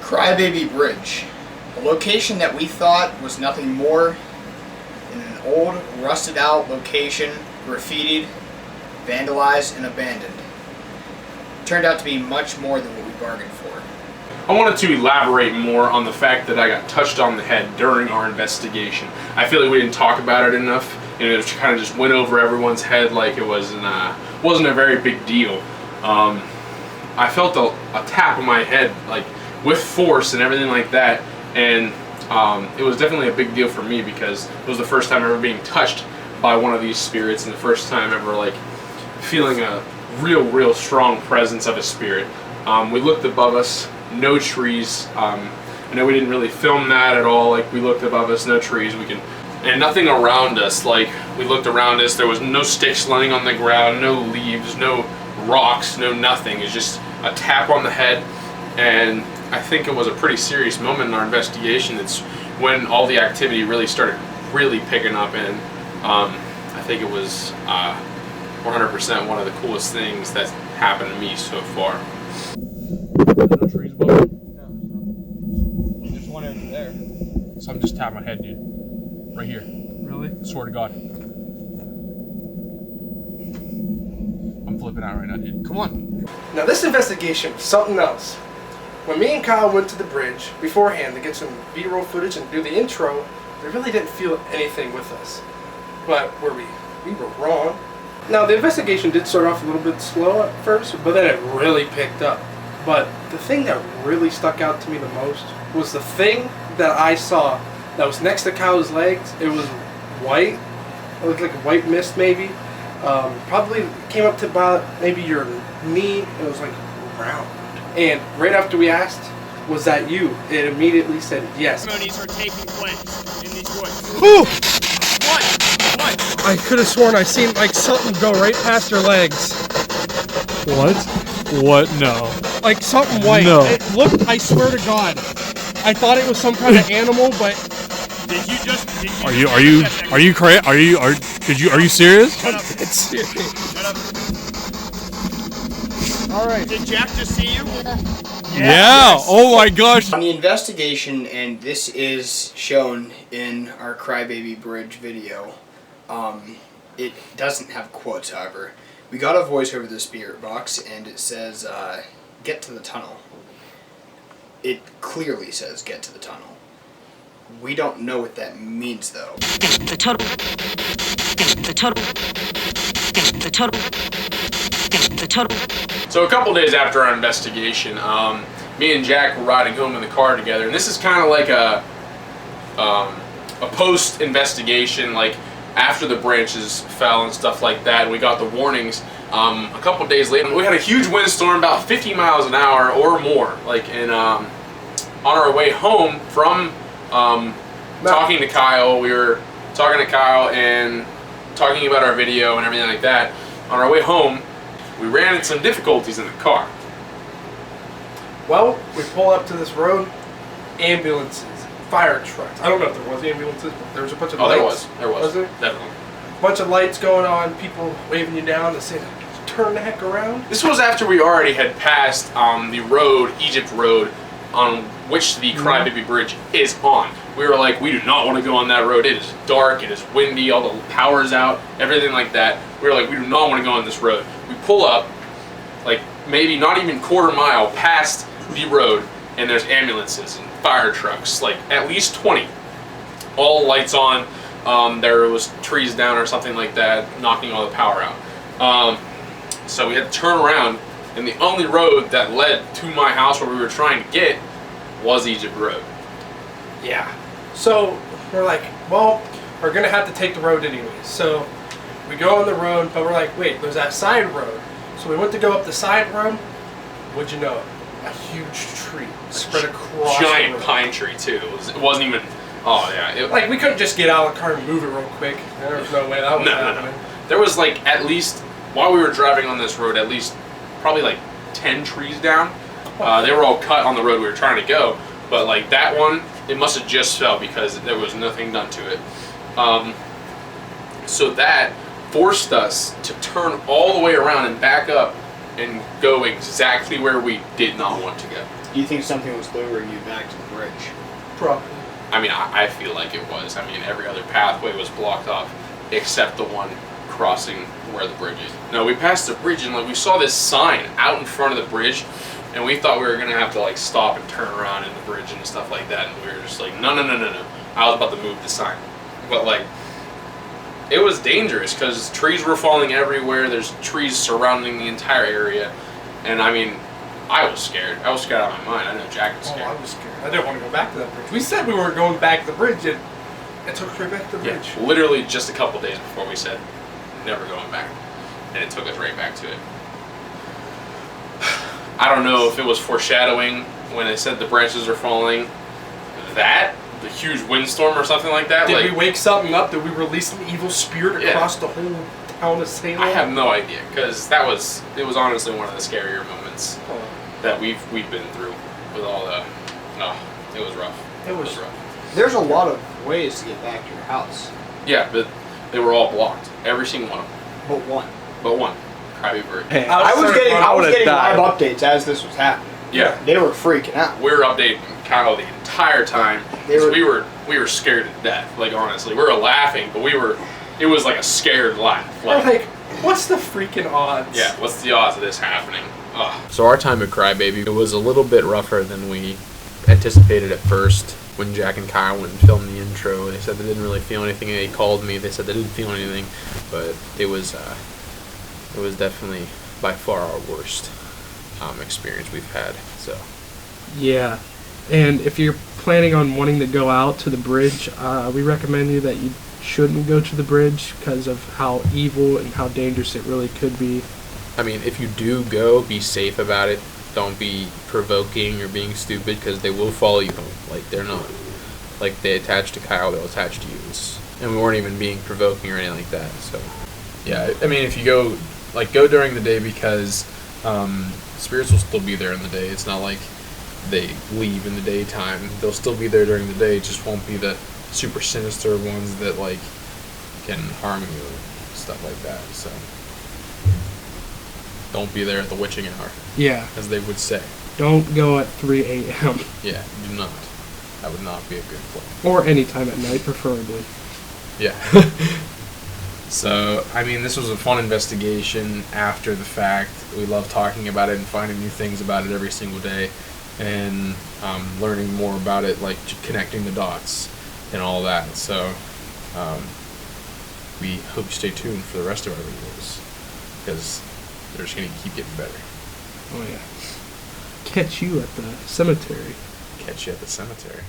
Crybaby Bridge, a location that we thought was nothing more than an old, rusted out location, graffitied, vandalized, and abandoned. Turned out to be much more than what we bargained for. I wanted to elaborate more on the fact that I got touched on the head during our investigation. I feel like we didn't talk about it enough, and it kind of just went over everyone's head like it wasn't a very big deal. I felt a tap on my head, like with force and everything like that, and it was definitely a big deal for me because it was the first time ever being touched by one of these spirits, and the first time ever like feeling a real strong presence of a spirit. We looked above us. No trees. I know we didn't really film that at all. Like, we looked above us, no trees. And nothing around us. Like, we looked around us, there was no sticks laying on the ground, no leaves, no rocks, no nothing. It's just a tap on the head. And I think it was a pretty serious moment in our investigation. It's when all the activity really started picking up, and I think it was 100% one of the coolest things that's happened to me so far. No trees above it? No, there's one over there. Something just tapped my head, dude. Right here. Really? Swear to God. I'm flipping out right now, dude. Come on. Now this investigation was something else. When me and Kyle went to the bridge beforehand to get some B-roll footage and do the intro, they really didn't feel anything with us. But were we? We were wrong. Now the investigation did start off a little bit slow at first, but then it really picked up. But the thing that really stuck out to me the most was the thing that I saw that was next to Kyle's legs. It was white. It looked like a white mist maybe. Probably came up to about maybe your knee. It was like round. And right after we asked, was that you? It immediately said yes. Ceremonies are taking place in these woods. Ooh! What? I could have sworn I seen like something go right past your legs. What? What? No. Like something white. No. It looked, I swear to God. I thought it was some kind of animal, but Did you just? Are you serious? Shut up. it's serious. Shut up. Alright. Did Jack just see you? Yeah. Oh my gosh. On the investigation, and this is shown in our Crybaby Bridge video, it doesn't have quotes, however. We got a voice over the spirit box, and it says, get to the tunnel. It clearly says, get to the tunnel. We don't know what that means, though. The total. The total. The total. The total. So a couple days after our investigation, me and Jack were riding home in the car together, and this is kind of like a post-investigation, like after the branches fell and stuff like that, and we got the warnings. A couple days later, we had a huge windstorm, about 50 miles an hour or more. Like, and on our way home from talking to Kyle, we were talking to Kyle and talking about our video and everything like that. On our way home, we ran into some difficulties in the car. Well, we pull up to this road, ambulances, fire trucks. I don't know if there was ambulances, but there was a bunch of lights. There was. Was there? Definitely. Bunch of lights going on, people waving you down and saying, turn the heck around. This was after we already had passed the road, Egypt Road, on which the Crybaby Bridge is on. We were like, we do not want to go on that road. It is dark, it is windy, all the power's out, everything like that. We were like, we do not want to go on this road. We pull up, like maybe not even quarter mile past the road, and there's ambulances and fire trucks, like at least 20. All lights on. There was trees down or something like that, knocking all the power out. So we had to turn around, and the only road that led to my house where we were trying to get was Egypt Road. Yeah. So we're like, well, we're gonna have to take the road anyways. So we go on the road, but we're like, wait, there's that side road. So we went to go up the side road. What'd you know? A huge tree spread across. Giant the road. pine tree too. It wasn't even. Oh yeah. Like we couldn't just get out of the car and move it real quick. There was no way that was happening. There was like at least, while we were driving on this road, at least probably like 10 trees down. They were all cut on the road we were trying to go, but like that one, it must have just fell because there was nothing done to it. So that forced us to turn all the way around and back up and go exactly where we did not want to go. Do you think something was luring you back to the bridge? Probably. I mean, I feel like it was. I mean, every other pathway was blocked off except the one crossing where the bridge is. No, we passed the bridge and like we saw this sign out in front of the bridge, and we thought we were gonna have to like stop and turn around in the bridge and stuff like that, and we were just like, no. I was about to move the sign, but like, it was dangerous because trees were falling everywhere. There's trees surrounding the entire area, and I mean, I was scared. I was scared out of my mind. I know Jack was scared. Oh, I was scared. I didn't want to go back to that bridge. We said we weren't going back to the bridge, and it took us right back to the bridge. Yeah, literally just a couple days before we said never going back, and it took us right back to it. I don't know if it was foreshadowing when they said the branches are falling, the huge windstorm or something like that. Did we wake something up? Did we release an evil spirit across the whole town of Salem? I have no idea, because it was honestly one of the scarier moments that we've been through with all the. No, it was rough. It was rough. There's a lot of ways to get back to your house. Yeah, but they were all blocked. Every single one of them. But one. Crybaby Bridge. Hey, I was getting died. live updates as this was happening. Yeah. They were freaking out. We were updating Kyle the entire time. We were scared to death. Like, honestly, we were laughing, but it was like a scared laugh. Like, what's the freaking odds? Yeah, what's the odds of this happening? Ugh. So our time at Crybaby, it was a little bit rougher than we anticipated at first. When Jack and Kyle went and filmed the intro, they said they didn't really feel anything. They called me. They said they didn't feel anything, but it was definitely by far our worst experience we've had. So. Yeah, and if you're planning on wanting to go out to the bridge, we recommend you that you shouldn't go to the bridge because of how evil and how dangerous it really could be. I mean, if you do go, be safe about it. Don't be provoking or being stupid, because they will follow you home. Like, they're not. Like, they attach to Kyle, they'll attach to you. And we weren't even being provoking or anything like that, so. Yeah, I mean, if you go during the day, because spirits will still be there in the day. It's not like they leave in the daytime. They'll still be there during the day. It just won't be the super sinister ones that, like, can harm you and stuff like that, so. Don't be there at the witching hour. Yeah. As they would say. Don't go at 3 a.m. Yeah, do not. That would not be a good plan. Or any time at night, preferably. Yeah. So, I mean, this was a fun investigation after the fact. We love talking about it and finding new things about it every single day. And learning more about it, like connecting the dots and all that. So, we hope you stay tuned for the rest of our videos, because they're just going to keep getting better. Oh, yeah. Catch you at the cemetery. Catch you at the cemetery.